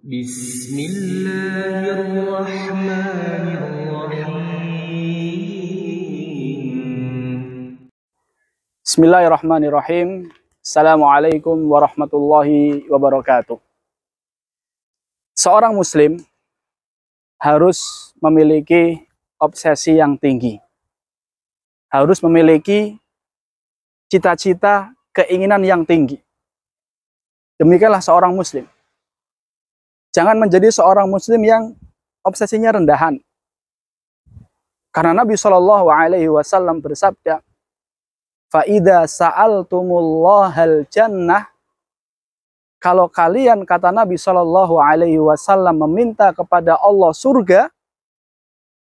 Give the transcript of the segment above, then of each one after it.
Bismillahirrahmanirrahim. Bismillahirrahmanirrahim. Assalamualaikum warahmatullahi wabarakatuh. Seorang muslim harus memiliki obsesi yang tinggi. Harus memiliki cita-cita, keinginan yang tinggi. Demikianlah seorang muslim. Jangan menjadi seorang muslim yang obsesinya rendahan. Karena Nabi SAW bersabda, "Fa'idha sa'altumullahal jannah," kalau kalian, kata Nabi SAW, meminta kepada Allah surga,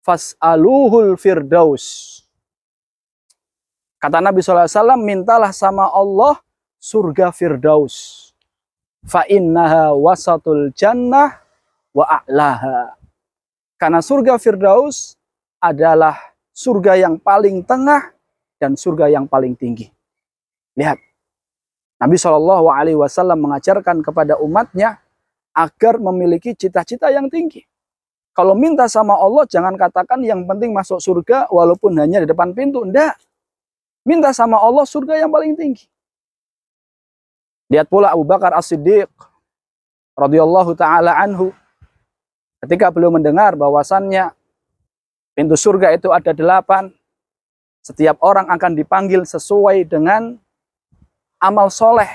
fas'aluhul firdaus. Kata Nabi SAW, mintalah sama Allah surga firdaus. Fa'innaha wasatul jannah wa a'laha. Karena surga firdaus adalah surga yang paling tengah dan surga yang paling tinggi. Lihat, Nabi SAW mengajarkan kepada umatnya agar memiliki cita-cita yang tinggi. Kalau minta sama Allah, jangan katakan yang penting masuk surga walaupun hanya di depan pintu. Tidak. Minta sama Allah surga yang paling tinggi. Lihat pula Abu Bakar As-Siddiq radhiyallahu ta'ala anhu. Ketika beliau mendengar bahwasannya pintu surga itu ada 8. Setiap orang akan dipanggil sesuai dengan amal soleh,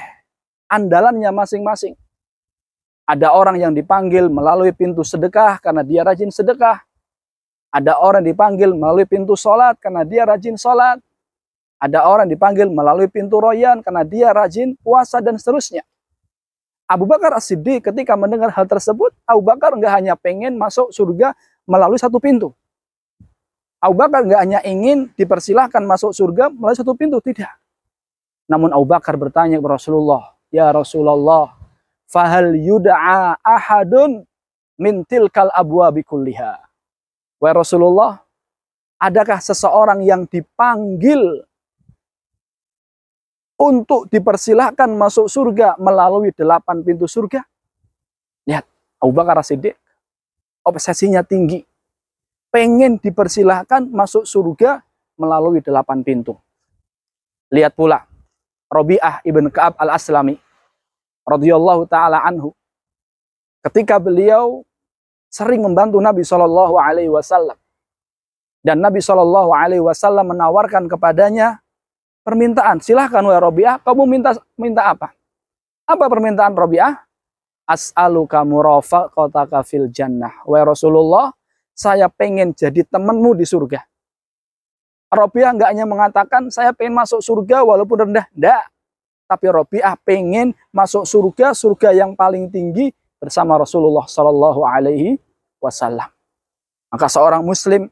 andalannya masing-masing. Ada orang yang dipanggil melalui pintu sedekah karena dia rajin sedekah. Ada orang dipanggil melalui pintu sholat karena dia rajin sholat. Ada orang dipanggil melalui pintu royan karena dia rajin puasa dan seterusnya. Abu Bakar As-Siddiq ketika mendengar hal tersebut, Abu Bakar nggak hanya pengen masuk surga melalui satu pintu. Abu Bakar nggak hanya ingin dipersilahkan masuk surga melalui satu pintu, tidak. Namun Abu Bakar bertanya kepada Rasulullah, "Ya Rasulullah, fahal yud'a ahadun min tilkal abwabi kulliha?" Wahai Rasulullah, adakah seseorang yang dipanggil untuk dipersilahkan masuk surga melalui 8 pintu surga? Lihat, Abu Bakar As-Siddiq obsesinya tinggi. Pengen dipersilahkan masuk surga melalui 8 pintu. Lihat pula Rabi'ah ibn Ka'ab al-Aslami radhiyallahu ta'ala anhu. Ketika beliau sering membantu Nabi SAW. Dan Nabi SAW menawarkan kepadanya permintaan. Silahkan wahai Rabi'ah, kamu minta apa? Apa permintaan Rabi'ah? As'aluka murafaqataka fil jannah. Wahai Rasulullah, saya pengen jadi temanmu di surga. Rabi'ah nggak hanya mengatakan saya pengen masuk surga walaupun rendah. Tidak. Tapi Rabi'ah pengen masuk surga, surga yang paling tinggi bersama Rasulullah SAW. Maka seorang muslim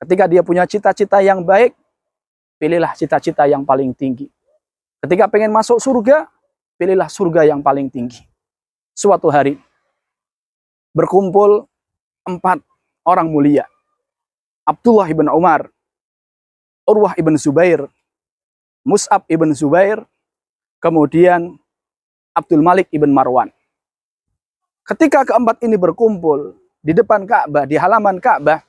ketika dia punya cita-cita yang baik, pilihlah cita-cita yang paling tinggi. Ketika pengen masuk surga, pilihlah surga yang paling tinggi. Suatu hari, berkumpul 4 orang mulia. Abdullah ibn Umar, Urwah ibn Zubair, Mus'ab ibn Zubair, kemudian Abdul Malik ibn Marwan. Ketika keempat ini berkumpul di depan Ka'bah, di halaman Ka'bah,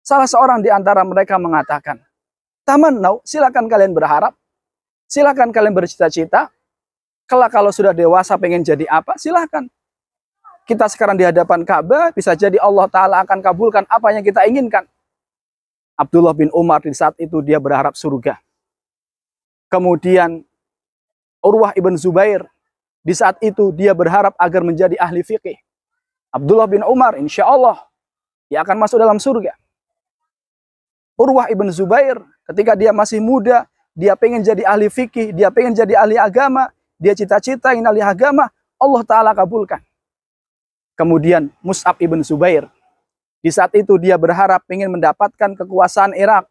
salah seorang di antara mereka mengatakan, "Tamannau, silakan kalian berharap, silakan kalian bercita-cita. Kelak kalau sudah dewasa pengen jadi apa, silakan. Kita sekarang di hadapan Ka'bah, bisa jadi Allah Ta'ala akan kabulkan apa yang kita inginkan." Abdullah bin Umar di saat itu dia berharap surga. Kemudian Urwah ibn Zubair di saat itu dia berharap agar menjadi ahli fikih. Abdullah bin Umar insya Allah dia akan masuk dalam surga. Urwah ibn Zubair ketika dia masih muda, dia pengen jadi ahli fikih, dia pengen jadi ahli agama, dia cita-cita ingin ahli agama, Allah Ta'ala kabulkan. Kemudian Mus'ab ibn Zubair, di saat itu dia berharap pengen mendapatkan kekuasaan Irak,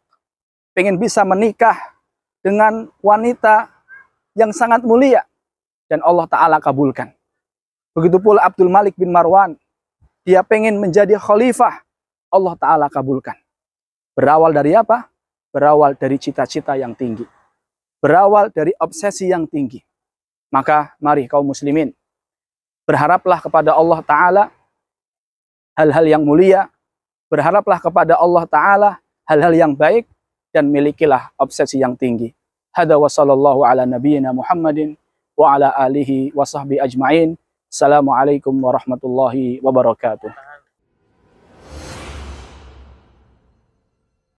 pengen bisa menikah dengan wanita yang sangat mulia, dan Allah Ta'ala kabulkan. Begitu pula Abdul Malik bin Marwan, dia pengen menjadi khalifah, Allah Ta'ala kabulkan. Berawal dari apa? Berawal dari cita-cita yang tinggi. Berawal dari obsesi yang tinggi. Maka mari kaum muslimin, Berharaplah kepada Allah Ta'ala hal-hal yang mulia, berharaplah kepada Allah Ta'ala hal-hal yang baik, dan milikilah obsesi yang tinggi. Hada wa sallallahu ala nabiyyina Muhammadin wa ala alihi wa sahbihi ajma'in. Assalamualaikum warahmatullahi wabarakatuh.